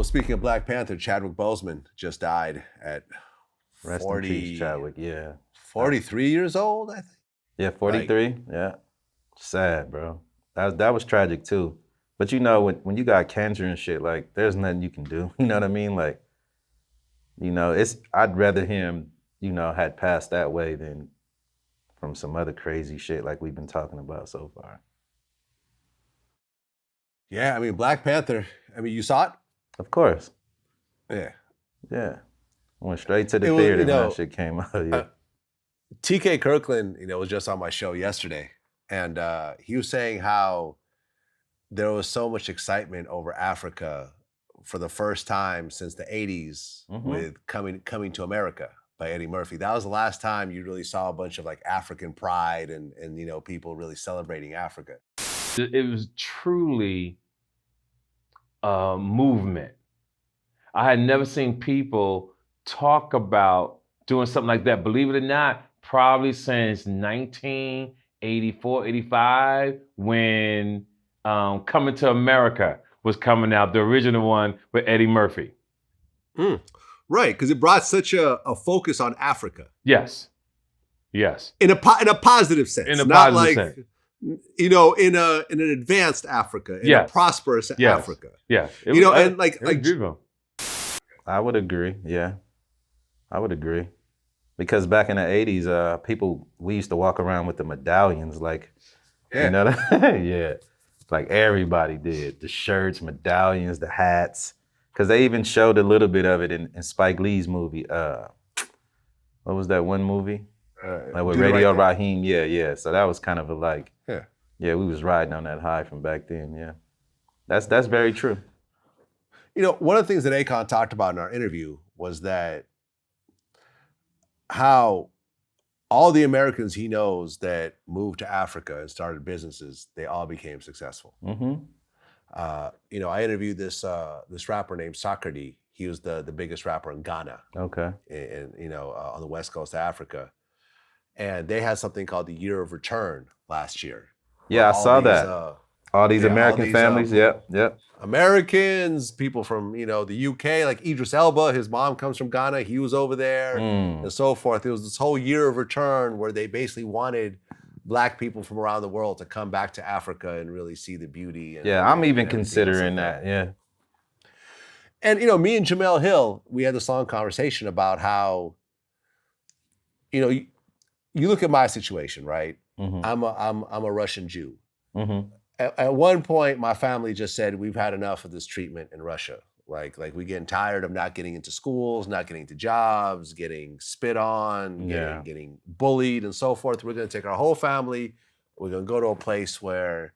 speaking of Black Panther, Chadwick Boseman just died at Rest in peace, Chadwick. Yeah. 43 years old, I think. Yeah, 43. Yeah. Sad, bro. That was tragic too. But you know, when you got cancer and shit, like there's nothing you can do. You know what I mean? Like, you know, I'd rather him, you know, had passed that way than from some other crazy shit like we've been talking about so far. Yeah, I mean, Black Panther, I mean, you saw it? Of course. Yeah. Yeah. I went straight to the theater when that shit came out. Yeah. TK Kirkland, was just on my show yesterday. And he was saying how there was so much excitement over Africa for the first time since the 80s with coming to America by Eddie Murphy. That was the last time you really saw a bunch of like African pride and people really celebrating Africa. It was truly a movement. I had never seen people talk about doing something like that, believe it or not, probably since 1984, 85, when Coming to America was coming out, the original one with Eddie Murphy. Right, because it brought such a focus on Africa. Yes, yes. In a positive sense. In a not positive like, sense. In an advanced Africa, in a prosperous Africa. Yeah. I would agree, yeah. I would agree. Because back in the 80s, we used to walk around with the medallions, like, you know, yeah. Like everybody did. The shirts, medallions, the hats. Because they even showed a little bit of it in Spike Lee's movie. What was that one movie? Like with Radio Raheem, yeah. So that was kind of we was riding on that high from back then, yeah. That's very true. One of the things that Akon talked about in our interview was that how all the Americans he knows that moved to Africa and started businesses, they all became successful. I interviewed this rapper named Sarkodie. He was the biggest rapper in Ghana. Okay. On the west coast of Africa. And they had something called the Year of Return last year. Yeah, I saw that. All these American families, yep. Americans, people from, the UK, like Idris Elba, his mom comes from Ghana, he was over there, and so forth. It was this whole Year of Return where they basically wanted Black people from around the world to come back to Africa and really see the beauty. I'm even considering that, yeah. And, me and Jamel Hill, we had this long conversation about how, you look at my situation, right? I'm a Russian Jew. At one point, my family just said, we've had enough of this treatment in Russia. Like we're getting tired of not getting into schools, not getting into jobs, getting spit on, getting bullied and so forth. We're going to take our whole family. We're going to go to a place where,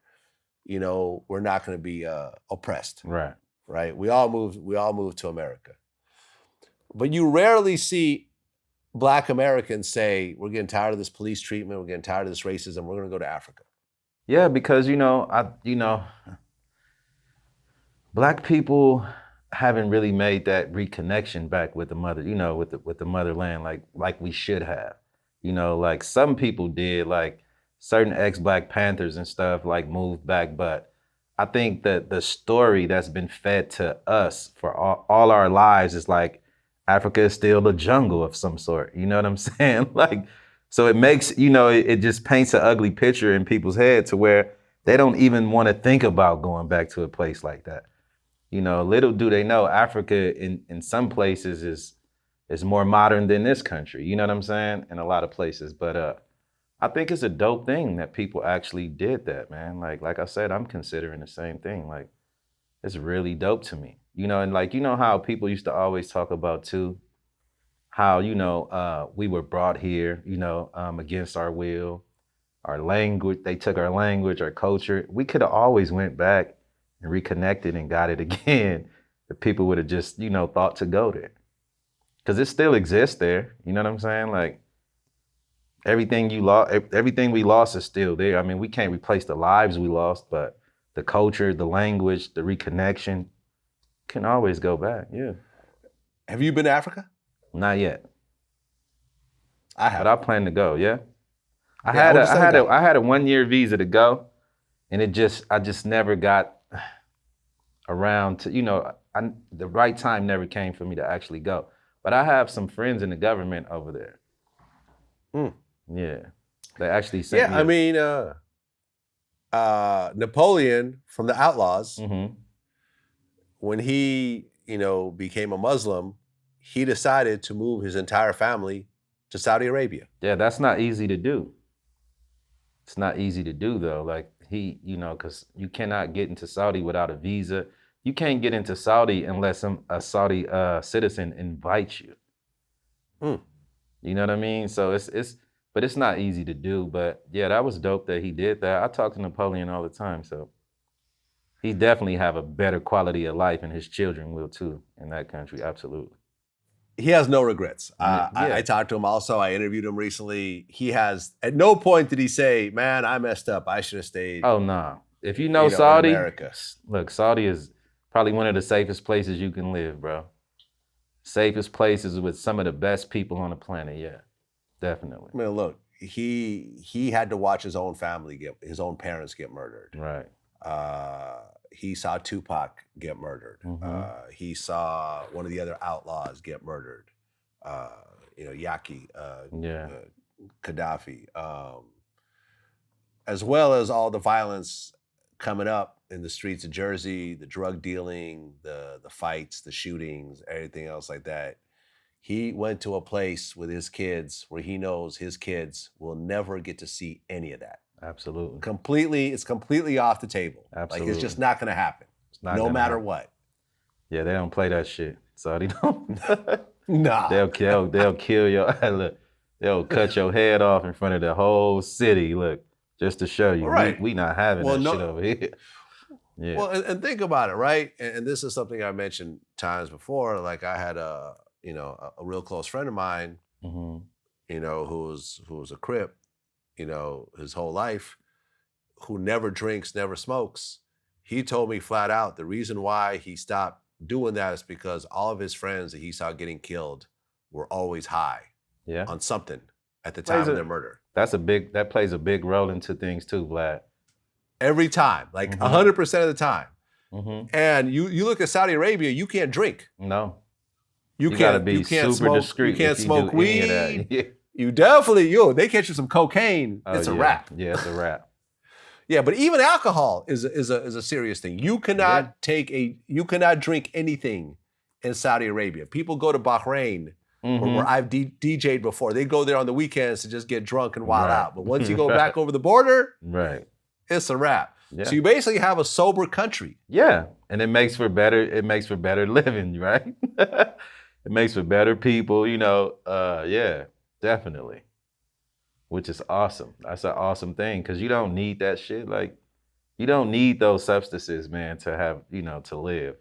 we're not going to be oppressed. Right. We all moved to America. But you rarely see Black Americans say, we're getting tired of this police treatment. We're getting tired of this racism. We're going to go to Africa. Yeah, because, Black people haven't really made that reconnection back with the mother, with the motherland like we should have. Like some people did, like certain ex-Black Panthers and stuff, like moved back. But I think that the story that's been fed to us for all our lives is like Africa is still the jungle of some sort. You know what I'm saying? Like, so it makes, it just paints an ugly picture in people's head to where they don't even want to think about going back to a place like that. Little do they know, Africa in some places is more modern than this country. You know what I'm saying? In a lot of places. But I think it's a dope thing that people actually did that, man. Like I said, I'm considering the same thing. Like, it's really dope to me. And like, how people used to always talk about too, how, we were brought here, against our will, our language, they took our language, our culture. We could have always went back and reconnected and got it again if people would have just, thought to go there. Because it still exists there, you know what I'm saying? Like, everything we lost is still there. I mean, we can't replace the lives we lost, but the culture, the language, the reconnection can always go back, yeah. Have you been to Africa? Not yet. I have. But I plan to go, yeah. I had a 1-year visa to go, and I just never got around to, the right time never came for me to actually go. But I have some friends in the government over there. Yeah. They actually sent me. Yeah, I mean, Napoleon from the Outlawz, when he, became a Muslim, he decided to move his entire family to Saudi Arabia. Yeah, that's not easy to do. It's not easy to do though. Like because you cannot get into Saudi without a visa. You can't get into Saudi unless a Saudi citizen invites you. You know what I mean? So but it's not easy to do. But yeah, that was dope that he did that. I talk to Napoleon all the time, so he definitely have a better quality of life, and his children will too in that country. Absolutely. He has no regrets. Yeah. I talked to him also. I interviewed him recently. He has, at no point did he say, man, I messed up. I should have stayed. Oh, no. If you know Saudi, in America. Look, Saudi is probably one of the safest places you can live, bro. Safest places with some of the best people on the planet, yeah. Definitely. I mean, look, he had to watch his own his own parents get murdered. Right. He saw Tupac get murdered. He saw one of the other outlaws get murdered. Yaki, Gaddafi, as well as all the violence coming up in the streets of Jersey, the drug dealing, the fights, the shootings, everything else like that. He went to a place with his kids where he knows his kids will never get to see any of that. Absolutely. It's completely off the table. Absolutely. Like, it's just not going to happen. No matter what. Yeah, they don't play that shit. Saudi don't. Nah. They'll kill your, look, they'll cut your head off in front of the whole city, look, just to show you. Right. We not having that shit over here. Yeah. Well, and think about it, right? And this is something I mentioned times before. Like, I had a real close friend of mine, who was a Crip, his whole life, who never drinks, never smokes. He told me flat out the reason why he stopped doing that is because all of his friends that he saw getting killed were always high on something at the time of their murder. That plays a big role into things too, Vlad. Every time, like 100% of the time. And you look at Saudi Arabia, you can't drink. No. You gotta be can't super smoke, discreet. You can't smoke weed. Yeah. You definitely, they catch you some cocaine. It's a wrap. Yeah, it's a wrap. Yeah, but even alcohol is a serious thing. You cannot you cannot drink anything in Saudi Arabia. People go to Bahrain, where I've DJ'd before. They go there on the weekends to just get drunk and wild out. But once you go back over the border, it's a wrap. Yeah. So you basically have a sober country. Yeah, and it makes for better living, right? It makes for better people, yeah, definitely. Which is awesome. That's an awesome thing because you don't need that shit. Like, you don't need those substances, man, to have, to live.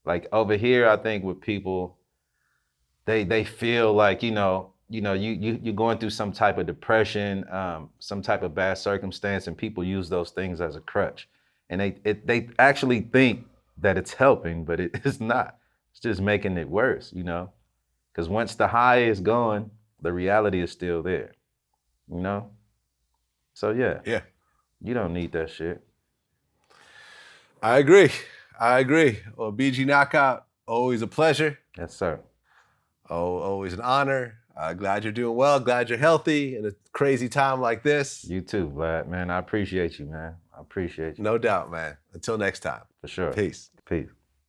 Like over here, I think with people, they feel like, you're going through some type of depression, some type of bad circumstance, and people use those things as a crutch. And they actually think that it's helping, but it's not. It's just making it worse, because once the high is gone, the reality is still there. So yeah, you don't need that shit. I agree. Well, BG Knocc Out, always a pleasure. Yes, sir. Oh, always an honor. Glad you're doing well. Glad you're healthy in a crazy time like this. You too, Vlad, man. I appreciate you, man. I appreciate you. No doubt, man. Until next time. For sure. Peace. Peace.